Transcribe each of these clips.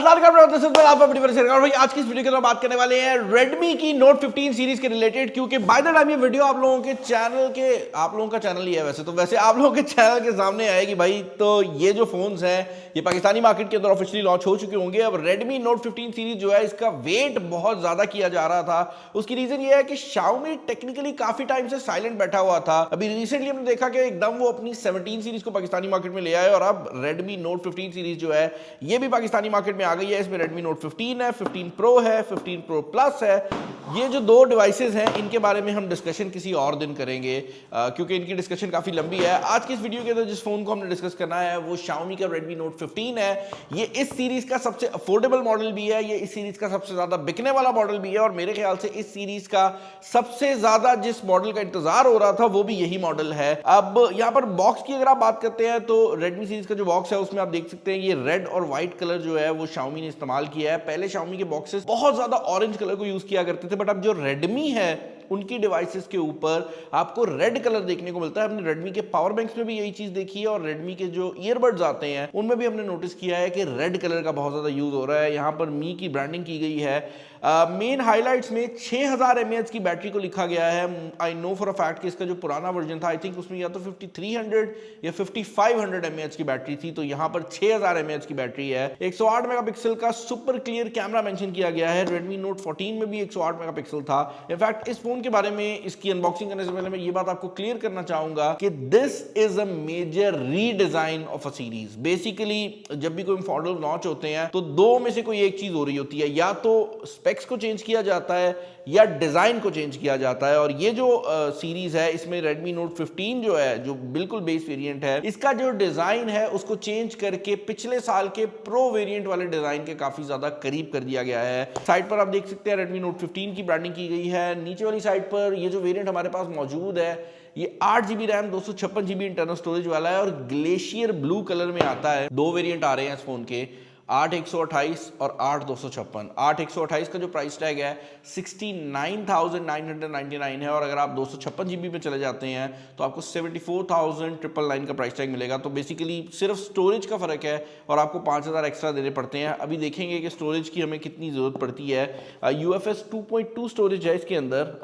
आप अपनी भाई आज की इस वीडियो के अंदर बात करने वाले हैं Redmi की Note 15 सीरीज के रिलेटेड, क्योंकि बाय द टाइम ये वीडियो आप लोगों का चैनल ही है वैसे आप लोगों के चैनल के सामने आएगी भाई। तो ये जो फोन्स हैं ये पाकिस्तानी मार्केट के अंदर ऑफिशियली लॉन्च हो चुके होंगे। अब Redmi Note 15 सीरीज जो है इसका वेट बहुत ज्यादा किया जा रहा था। उसकी रीजन ये है कि Xiaomi टेक्निकली काफी टाइम से साइलेंट बैठा हुआ था। अभी रिसेंटली हमने देखा कि एकदम वो अपनी 17 सीरीज को पाकिस्तानी मार्केट में ले आए और अब Redmi Note 15 सीरीज जो है ये भी पाकिस्तानी मार्केट में आ गई है। इसमें Redmi Note 15 है, 15 Pro है, 15 Pro Plus है। ये जो दो डिवाइसेस हैं इनके बारे में हम डिस्कशन किसी और दिन करेंगे, क्योंकि इनकी डिस्कशन काफी लंबी है। आज की इस वीडियो के अंदर जिस फोन को हमने डिस्कस करना है वो Xiaomi का Redmi Note 15 है। ये इस सीरीज का सबसे अफोर्डेबल मॉडल भी है, ये इस सीरीज का सबसे ज्यादा बिकने वाला मॉडल भी है और मेरे ख्याल से इस सीरीज का सबसे ज्यादा जिस मॉडल का इंतजार हो रहा था वो भी यही मॉडल है। अब यहाँ पर बॉक्स की अगर आप बात करते हैं तो Redmi सीरीज का जो बॉक्स है उसमें आप देख सकते हैं ये रेड और व्हाइट कलर जो है वो Xiaomi ने इस्तेमाल किया है। पहले Xiaomi के बॉक्सेस बहुत ज्यादा ऑरेंज कलर को यूज किया करते थे, बट अब जो Redmi है उनकी डिवाइसेस के ऊपर आपको रेड कलर देखने को मिलता है। हमने Redmi के पावर बैंक्स में भी यही चीज देखी है और Redmi के जो ईयरबड्स आते हैं उनमें भी हमने नोटिस किया है कि रेड कलर का बहुत ज्यादा यूज हो रहा है। यहाँ पर मी की ब्रांडिंग की गई है। मेन हाइलाइट्स में 6000 mAh की बैटरी को लिखा गया है। I know for a fact कि इसका जो पुराना वर्जन था आई थिंक उसमें या तो 5300 या 5500 mAh की बैटरी थी, तो यहाँ पर 6000 mAh की बैटरी है। 108 मेगापिक्सल का सुपर क्लियर कैमरा मेंशन किया गया है। Redmi Note 14 में भी 108 मेगापिक्सल था। इनफैक्ट इस फोन के बारे में इसकी अनबॉक्सिंग करने से पहले मैं ये बात आपको क्लियर करना चाहूंगा कि this is a major redesign of a series. Basically जब भी कोई मॉडल लॉन्च होते हैं तो दो में से कोई एक चीज हो रही होती है, या तो स्पेक्स को चेंज किया जाता है या डिजाइन को चेंज किया जाता है। और ये जो सीरीज है इसमें Redmi Note 15 जो है जो बिल्कुल बेस वेरिएंट है, इसका जो डिजाइन है उसको चेंज करके पिछले साल के प्रो वेरिएंट वाले डिजाइन के काफी ज्यादा करीब कर दिया गया है। साइड पर आप देख सकते हैं Redmi Note 15 की ब्रांडिंग की गई है। नीचे वाली साइड पर ये जो वेरिएंट हमारे पास मौजूद है ये 8GB RAM 256GB internal storage वाला है और ग्लेशियर ब्लू कलर में आता है। दो वेरिएंट आ रहे हैं इस फोन के, 8128 और 8156। 8128 का जो प्राइस टैग है 69,999 है और अगर आप 256GB में चले जाते हैं तो आपको 74,999 का प्राइस टैग मिलेगा। तो बेसिकली सिर्फ स्टोरेज का फर्क है और आपको 5000 एक्स्ट्रा देने पड़ते हैं। अभी देखेंगे कि स्टोरेज की हमें कितनी जरूरत पड़ती है। UFS 2.2 स्टोरेज है इसके अंदर।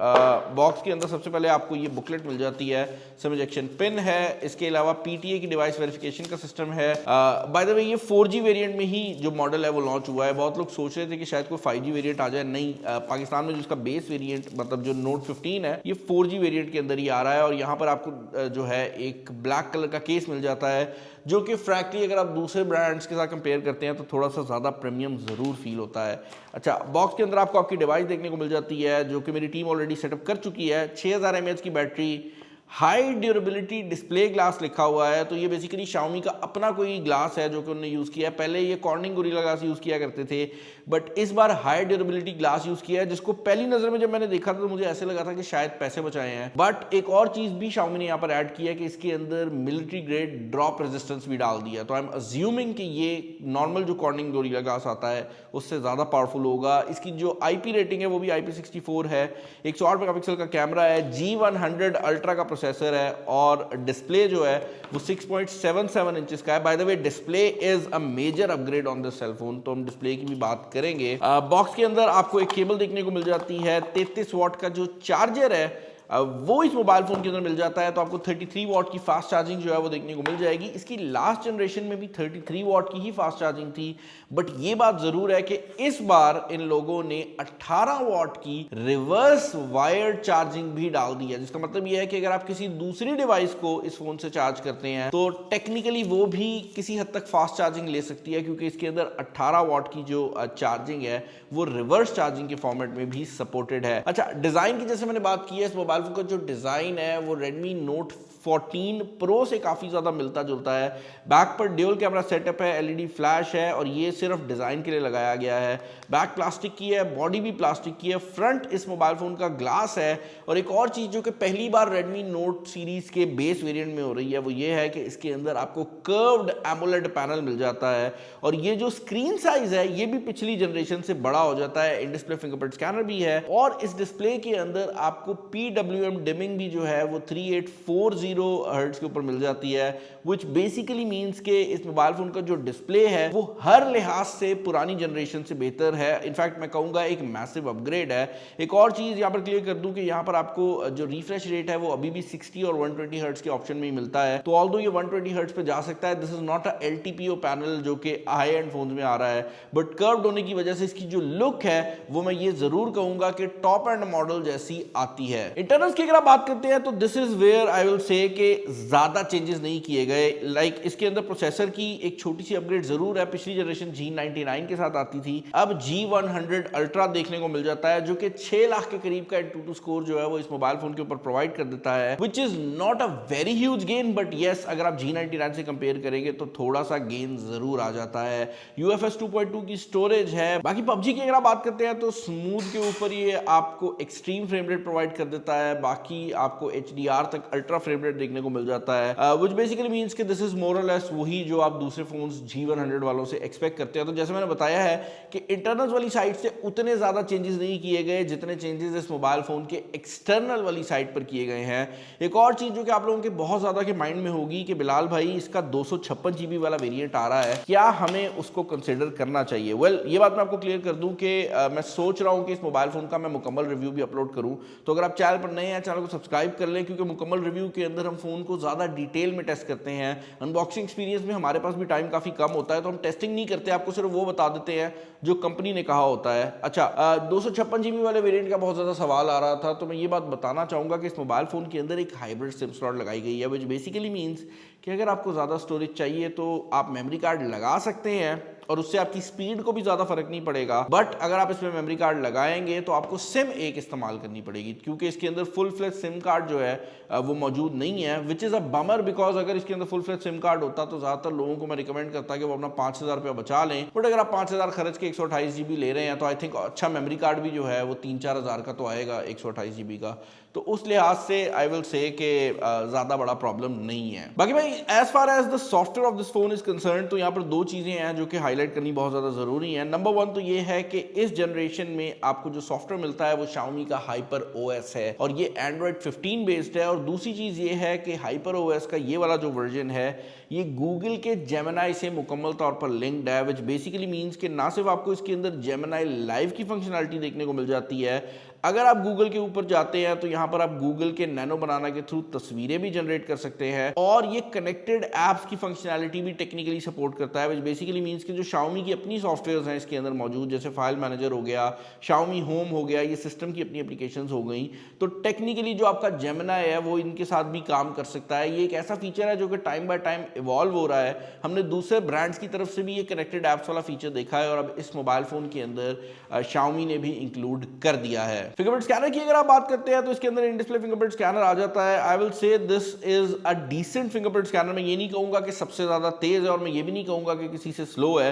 बॉक्स के अंदर सबसे पहले आपको ये बुकलेट मिल जाती है, सिम इजेक्शन पिन है, इसके अलावा PTA की डिवाइस वेरिफिकेशन का सिस्टम है। बाय द वे ये 4G वेरिएंट में ही जो मॉडल है वो लॉन्च हुआ है। बहुत लोग सोच रहे थे कि शायद कोई 5G वेरिएंट आ जाए, नहीं, पाकिस्तान में जो इसका बेस वेरिएंट मतलब जो Note 15 है ये 4G वेरिएंट के अंदर ही आ रहा है। और यहाँ पर आपको जो है एक ब्लैक कलर का केस मिल जाता है जो कि फ्रैंकली अगर आप दूसरे ब्रांड्स के साथ कंपेयर करते हैं तो थोड़ा सा ज़्यादा प्रीमियम ज़रूर फील होता है। अच्छा, बॉक्स के अंदर आपको आपकी डिवाइस देखने को मिल जाती है जो कि मेरी टीम ऑलरेडी सेटअप कर चुकी है। 6000 mAh की battery, high durability display glass लिखा हुआ है। तो ये बेसिकली Xiaomi का अपना कोई ग्लास है जो कि उन्होंने यूज़ किया है। पहले ये कॉर्निंग गोरिल्ला ग्लास यूज़ किया करते थे, बट इस बार हाई ड्यूरेबिलिटी ग्लास यूज़ किया है, जिसको पहली नज़र में जब मैंने देखा था तो मुझे ऐसे लगा था कि शायद पैसे बचाए हैं। बट एक और चीज़ भी Xiaomi ने यहाँ पर ऐड किया है कि इसके अंदर मिलिट्री ग्रेड ड्रॉप रेजिस्टेंस भी डाल दिया। तो आई एम अज्यूमिंग कि ये नॉर्मल जो कॉर्निंग गोरिल्ला ग्लास आता है उससे ज़्यादा पावरफुल होगा। इसकी जो IP रेटिंग है वो भी IP64 है। 108 मेगापिक्सल का कैमरा है, G100 अल्ट्रा का प्रोसेसर है और डिस्प्ले जो है वो 6.77 इंचेस का है। By the way display is a major upgrade on this cell phone, तो हम डिस्प्ले की भी बात करेंगे। बॉक्स के अंदर आपको एक केबल देखने को मिल जाती है। 33 वाट का जो चार्जर है वो इस मोबाइल फोन के अंदर मिल जाता है, तो आपको 33 वाट की फास्ट चार्जिंग जो है वो देखने को मिल जाएगी। इसकी लास्ट जनरेशन में भी 33 वाट की ही फास्ट चार्जिंग थी, बट ये बात जरूर है कि इस बार इन लोगों ने 18 वाट की रिवर्स वायर्ड चार्जिंग भी डाल दी है, जिसका मतलब ये है कि अगर आप किसी दूसरी डिवाइस को इस फोन से चार्ज करते हैं तो टेक्निकली वो भी किसी हद तक फास्ट चार्जिंग ले सकती है, क्योंकि इसके अंदर 18 वाट की जो चार्जिंग है वो रिवर्स चार्जिंग के फॉर्मेट में भी सपोर्टेड है। अच्छा, डिजाइन की जैसे मैंने बात की है, इस मोबाइल फोन का जो डिजाइन है वो Redmi Note 14 Pro से काफी ज्यादा मिलता जुलता है। बैक पर ड्यूल कैमरा सेटअप है, LED फ्लैश है और ये सिर्फ डिजाइन के लिए लगाया गया है। बैक प्लास्टिक की है, बॉडी भी प्लास्टिक की है, फ्रंट इस मोबाइल फोन का ग्लास है। और एक और चीज जो कि पहली बार Redmi Note सीरीज के बेस वेरिएंट में हो रही है वो ये है कि इसके अंदर आपको कर्व्ड एमोलेड पैनल मिल जाता है और ये जो स्क्रीन साइज है ये भी पिछली जनरेशन से बड़ा हो जाता है। इन डिस्प्ले फिंगरप्रिंट स्कैनर भी है और इस डिस्प्ले के अंदर आपको PWM डिमिंग भी जो है वो 3840 हर्ट्ज के ऊपर मिल जाती है, विच बेसिकली मीन्स के इस मोबाइल फोन का जो डिस्प्ले है वो हर लिहाज से पुरानी जनरेशन से बेहतर है। इनफैक्ट मैं कहूँगा एक मैसिव अपग्रेड है। एक और चीज़ यहाँ पर क्लियर कर दूँ कि यहाँ पर आपको जो रिफ्रेश रेट है वो अभी भी 60 और 120 हर्ट्ज के ऑप्शन में ही मिलता है। तो ऑल्दो ये 120 हर्ट्ज पे जा सकता है, this is not a LTPO panel जो कि हाई एंड फोन में आ रहा है, बट कर्व्ड होने की वजह से इसकी जो लुक है वो मैं ये जरूर कहूंगा कि टॉप एंड मॉडल जैसी आती है। इंटरनल्स की अगर आप बात करते हैं तो this is where I will say कि ज्यादा चेंजेस नहीं किए गए। लाइक इसके अंदर प्रोसेसर की एक छोटी सी अपग्रेड जरूर है, पिछली जनरेशन G99 के साथ आती थी, अब G100 अल्ट्रा देखने को मिल जाता है जो कि 6 लाख के करीब का AnTuTu स्कोर जो है वो इस मोबाइल फोन के ऊपर प्रोवाइड कर देता है, which is not a very huge gain, but yes अगर आप G99 से कंपेयर करेंगे तो थोड़ा सा गेन जरूर आ जाता है। UFS 2.2 की स्टोरेज है। बाकी PUBG की अगर आप बात करते हैं तो स्मूथ के ऊपर ये आपको एक्सट्रीम फ्रेम रेट प्रोवाइड कर देता है, बाकी आपको HDR तक अल्ट्रा फ्रेम रेट देखने को मिल जाता है, व्हिच बेसिकली मींस कि दिस इज मोर और लेस वही जो आप दूसरे फोन्स G100 वालों से एक्सपेक्ट करते हैं। तो जैसे मैंने बताया है कि इंटरनल वाली साइड से उतने ज्यादा चेंजेस नहीं किए गए जितने चेंजेस इस मोबाइल फोन के एक्सटर्नल वाली साइड पर किए गए हैं। एक और चीज जो कि आप लोगों के बहुत ज्यादा के माइंड में होगी कि बिलाल भाई इसका 256 GB वाला वेरिएंट आ रहा है, क्या हमें उसको कंसिडर करना चाहिए? वेल, ये बात मैं आपको क्लियर कर दूं कि मैं सोच रहा हूं कि इस मोबाइल फोन का मैं मुकम्मल रिव्यू भी अपलोड करूं। तो अगर आप चैनल पर नए हैं, चैनल को सब्सक्राइब कर लें, क्योंकि मुकम्मल रिव्यू के अंदर हम फोन को ज्यादा डिटेल में टेस्ट करते हैं। अनबॉक्सिंग एक्सपीरियंस में हमारे पास भी टाइम काफी कम होता है, तो हम टेस्टिंग नहीं करते, आपको सिर्फ वो बता देते हैं जो कंपनी ने कहा होता है। अच्छा, 256 GB वाले वेरिएंट का बहुत ज्यादा सवाल आ रहा था, तो मैं ये बात बताना चाहूंगा कि इस मोबाइल फोन के अंदर एक हाइब्रिड सिम स्लॉट लगाई गई है, विच बेसिकली मीन्स कि अगर आपको ज़्यादा स्टोरेज चाहिए तो आप मेमोरी कार्ड लगा सकते हैं और उससे आपकी स्पीड को भी ज़्यादा फर्क नहीं पड़ेगा। बट अगर आप इसमें मेमोरी कार्ड लगाएंगे तो आपको सिम एक इस्तेमाल करनी पड़ेगी, क्योंकि इसके अंदर फुल फ्लेज सिम कार्ड जो है वो मौजूद नहीं है, which is a bummer, because अगर इसके अंदर फुल फ्लेज सिम कार्ड होता तो ज़्यादातर लोगों को मैं रिकमेंड करता कि वो अपना 5,000 रुपया बचा लें। बट अगर आप 5,000 खर्च के 128 GB ले रहे हैं तो आई थिंक अच्छा मेमोरी कार्ड भी जो है वो 3-4 हज़ार का तो आएगा 128 GB का, तो उस लिहाज से आई विल से कि ज़्यादा बड़ा प्रॉब्लम नहीं है। बाकी भाई as far as the software of this phone is concern, तो यहाँ पर दो चीज़ें हैं जो कि हाईलाइट करनी बहुत ज़्यादा ज़रूरी है। नंबर 1 तो ये है कि इस जनरेशन में आपको जो सॉफ्टवेयर मिलता है वो Xiaomi का हाइपर OS है और ये Android 15 बेस्ड है। और दूसरी चीज़ ये है कि हाइपर OS का ये वाला जो वर्जन है ये गूगल के Gemini से मुकम्मल तौर पर लिंक्ड है, विच बेसिकली मीन्स कि ना सिर्फ आपको इसके अंदर Gemini लाइव की फंक्शनलिटी देखने को मिल जाती है, अगर आप गूगल के ऊपर जाते हैं तो यहाँ पर आप गूगल के नैनो बनाना के थ्रू तस्वीरें भी जनरेट कर सकते हैं और ये कनेक्टेड ऐप्स की फंक्शनैलिटी भी टेक्निकली सपोर्ट करता है, विच बेसिकली मीन्स कि जो Xiaomi की अपनी सॉफ्टवेयर हैं इसके अंदर मौजूद, जैसे फाइल मैनेजर हो गया, Xiaomi होम हो गया, ये सिस्टम की अपनी एप्लीकेशंस हो गई, तो टेक्निकली जो आपका Gemini है वो इनके साथ भी काम कर सकता है। ये एक ऐसा फीचर है जो कि टाइम बाय टाइम इवॉल्व हो रहा है। हमने दूसरे ब्रांड्स की तरफ से भी ये कनेक्टेड ऐप्स वाला फीचर देखा है और अब इस मोबाइल फोन के अंदर Xiaomi ने भी इंक्लूड कर दिया है। फिंगरप्रिंट स्कैनर की अगर आप बात करते हैं तो इसके अंदर इन डिस्प्ले फिंगरप्रिंट स्कैनर आ जाता है। I will say this is a decent fingerprint scanner. मैं ये नहीं कहूंगा कि सबसे ज्यादा तेज है और मैं ये भी नहीं कहूंगा कि किसी से स्लो है,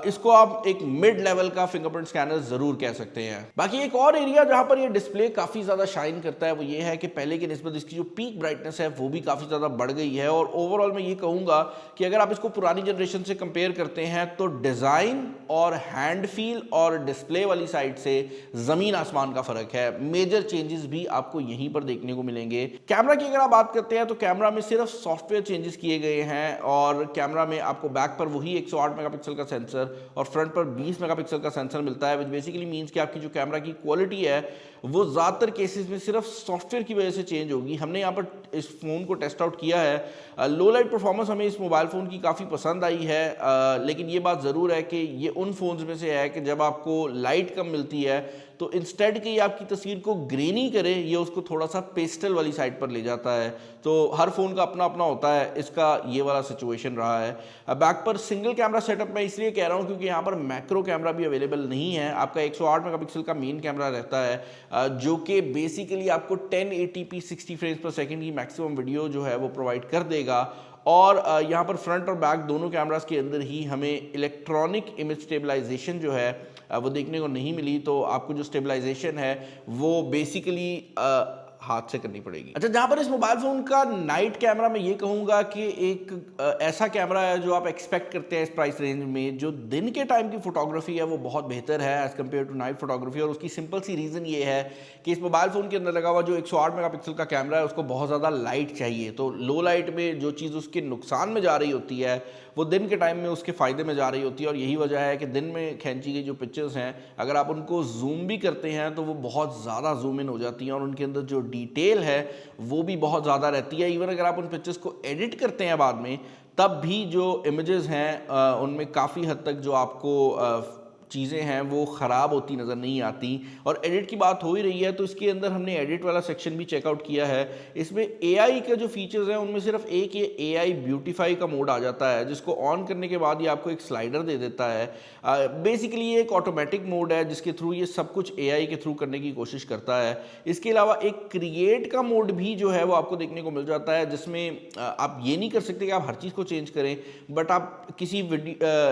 इसको आप एक मिड लेवल का फिंगरप्रिंट स्कैनर जरूर कह सकते हैं। बाकी एक और एरिया जहां पर ये डिस्प्ले काफी ज्यादा शाइन करता है वो ये है कि पहले की निस्बत इसकी जो पीक ब्राइटनेस है वो भी काफी ज्यादा बढ़ गई है और ओवरऑल मैं ये कहूंगा कि अगर आप इसको पुरानी जनरेशन से कंपेयर करते हैं तो डिजाइन और हैंड फील और डिस्प्ले वाली साइड से जमीन आसमान का फर्क है। मेजर चेंजेस भी आपको यहीं पर देखने को मिलेंगे। कैमरा की अगर आप बात करते हैं तो कैमरा में सिर्फ सॉफ्टवेयर चेंजेस किए गए हैं और कैमरा में आपको बैक पर वही 108 मेगापिक्सल का सेंसर और फ्रंट पर 20 मेगापिक्सल का सेंसर मिलता है, विच बेसिकली मींस कि आपकी जो कैमरा की क्वालिटी है वो ज़्यादातर केसेस में सिर्फ सॉफ्टवेयर की वजह से चेंज होगी। हमने यहाँ पर इस फ़ोन को टेस्ट आउट किया है, लो लाइट परफॉर्मेंस हमें इस मोबाइल फ़ोन की काफ़ी पसंद आई है, लेकिन ये बात ज़रूर है कि ये उन फोन्स में से है कि जब आपको लाइट कम मिलती है तो इंस्टेड कि ये आपकी तस्वीर को ग्रेनी करे, ये उसको थोड़ा सा पेस्टल वाली साइड पर ले जाता है। तो हर फ़ोन का अपना अपना होता है, इसका ये वाला सिचुएशन रहा है। बैक पर सिंगल कैमरा सेटअप मैं इसलिए कह रहा हूँ क्योंकि यहाँ पर मैक्रो कैमरा भी अवेलेबल नहीं है। आपका 108 मेगापिक्सल का मेन कैमरा रहता है जो कि बेसिकली आपको 1080p 60 फ्रेम्स पर सेकेंड की मैक्सिमम वीडियो जो है वो प्रोवाइड कर देगा। और यहाँ पर फ्रंट और बैक दोनों कैमरास के अंदर ही हमें इलेक्ट्रॉनिक इमेज स्टेबलाइजेशन जो है वो देखने को नहीं मिली। तो आपको जो स्टेबलाइजेशन है वो बेसिकली हाथ से करनी पड़ेगी। अच्छा, जहां पर इस मोबाइल फोन का नाइट कैमरा मैं ये कहूंगा कि एक ऐसा कैमरा है जो आप एक्सपेक्ट करते हैं इस प्राइस रेंज में। जो दिन के टाइम की फोटोग्राफी है वो बहुत बेहतर है as compare to night photography, और उसकी सिंपल सी रीजन ये है कि इस मोबाइल फोन के अंदर लगा हुआ जो 108 मेगापिक्सल का कैमरा है उसको बहुत ज़्यादा लाइट चाहिए। तो लो लाइट में जो चीज़ उसके नुकसान में जा रही होती है वो दिन के टाइम में उसके फ़ायदे में जा रही होती है, और यही वजह है कि दिन में खींची गई जो पिक्चर्स हैं अगर आप उनको जूम भी करते हैं तो वो बहुत ज़्यादा जूम इन हो जाती हैं, और उनके अंदर जो डिटेल है वो भी बहुत ज़्यादा रहती है। इवन अगर आप उन पिक्चर्स को एडिट करते हैं बाद में, तब भी जो इमेजेस हैं उनमें काफ़ी हद तक जो आपको चीज़ें हैं वो ख़राब होती नज़र नहीं आती। और एडिट की बात हो ही रही है तो इसके अंदर हमने एडिट वाला सेक्शन भी चेकआउट किया है। इसमें एआई के जो फीचर्स हैं उनमें सिर्फ एक ये एआई ब्यूटीफाई का मोड आ जाता है, जिसको ऑन करने के बाद ये आपको एक स्लाइडर दे देता है। बेसिकली ये एक ऑटोमेटिक मोड है जिसके थ्रू ये सब कुछ एआई के थ्रू करने की कोशिश करता है। इसके अलावा एक क्रिएट का मोड भी जो है वो आपको देखने को मिल जाता है, जिसमें आप ये नहीं कर सकते कि आप हर चीज़ को चेंज करें, बट आप किसी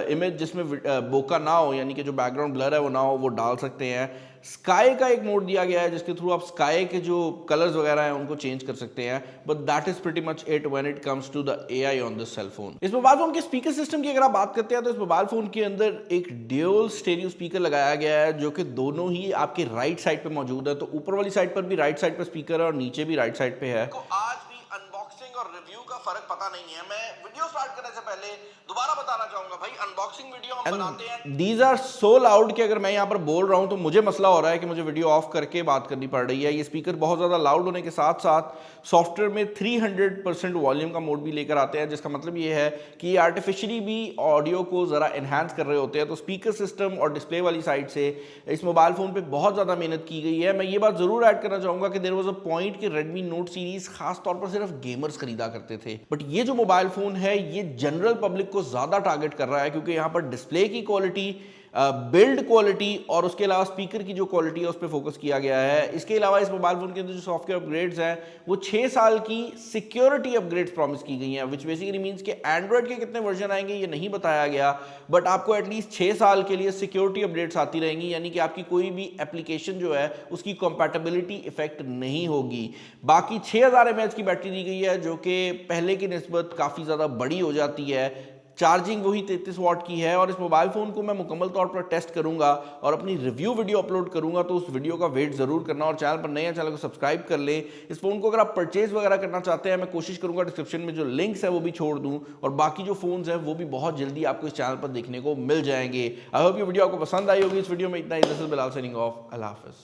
इमेज जिसमें बोका ना हो, यानी कि जो बैकग्राउंड ब्लर है वो ना हो, वो डाल सकते हैं। स्काई का एक मोड दिया गया है जिसके थ्रू आप स्काई के जो कलर्स वगैरह हैं उनको चेंज कर सकते हैं, but that is pretty much it when it comes to the AI on this cell phone. इस मोबाइल फोन के स्पीकर सिस्टम की अगर आप बात करते हैं तो इस मोबाइल फोन के अंदर एक ड्यूल स्टेरियो स्पीकर लगाया गया है जो कि दोनों ही आपके राइट साइड पे मौजूद है। तो ऊपर वाली साइड पर भी राइट साइड पर स्पीकर है और नीचे भी राइट साइड पे है। आज भी अनबॉक्सिंग और रिव्यू का फर्क पता नहीं है। मैं वीडियो स्टार्ट करने से पहले दोबारा बताना चाहूंगा भाई, अनबॉक्सिंग वीडियो हम बनाते हैं। दीज आर सो लाउड कि अगर मैं यहाँ पर बोल रहा हूँ तो मुझे मसला हो रहा है कि मुझे वीडियो ऑफ करके बात करनी पड़ रही है। ये स्पीकर बहुत ज़्यादा लाउड होने के साथ साथ सॉफ्टवेयर में 300% वॉल्यूम का मोड भी लेकर आते हैं, जिसका मतलब ये है कि ये आर्टिफिशियली भी ऑडियो को ज़रा एनहांस कर रहे होते हैं। तो स्पीकर सिस्टम और डिस्प्ले वाली साइड से इस मोबाइल फ़ोन पे बहुत ज़्यादा मेहनत की गई है। मैं ये बात ज़रूर ऐड करना चाहूँगा कि देयर वाज अ पॉइंट कि रेडमी नोट सीरीज़ खास तौर पर सिर्फ गेमर्स खरीदा करते थे, बट ये जो मोबाइल फ़ोन है ये जनरल पब्लिक को ज़्यादा टारगेट कर रहा है, क्योंकि यहाँ पर डिस्प्ले की क्वालिटी, बिल्ड क्वालिटी और उसके अलावा स्पीकर की जो क्वालिटी है उस पर फोकस किया गया है। इसके अलावा इस मोबाइल फोन के अंदर जो सॉफ्टवेयर अपग्रेड्स हैं वो 6 साल की सिक्योरिटी अपग्रेड्स प्रॉमिस की गई हैं, विच बेसिकली मींस कि एंड्रॉयड के कितने वर्जन आएंगे ये नहीं बताया गया, बट आपको एटलीस्ट 6 साल के लिए सिक्योरिटी अपडेट्स आती रहेंगी, यानी कि आपकी कोई भी एप्लीकेशन जो है उसकी कंपैटिबिलिटी इफेक्ट नहीं होगी। बाकी 6000 mAh की बैटरी दी गई है जो कि पहले की निस्बत काफ़ी ज़्यादा बड़ी हो जाती है। चार्जिंग वही 33 वाट की है, और इस मोबाइल फ़ोन को मैं मुकम्मल तौर पर टेस्ट करूंगा और अपनी रिव्यू वीडियो अपलोड करूंगा, तो उस वीडियो का वेट ज़रूर करना। और चैनल पर नए हैं, चैनल को सब्सक्राइब कर लें। इस फ़ोन को अगर आप परचेज वगैरह करना चाहते हैं, मैं कोशिश करूंगा डिस्क्रिप्शन में जो लिंक्स है वो भी छोड़ दूँ, और बाकी जो फ़ोन्स हैं वो भी बहुत जल्दी आपको इस चैनल पर देखने को मिल जाएंगे। आई होप ये वीडियो आपको पसंद आई होगी। इस वीडियो में इतना ही। This is Bilal signing off. अल्लाह हाफ़िज़।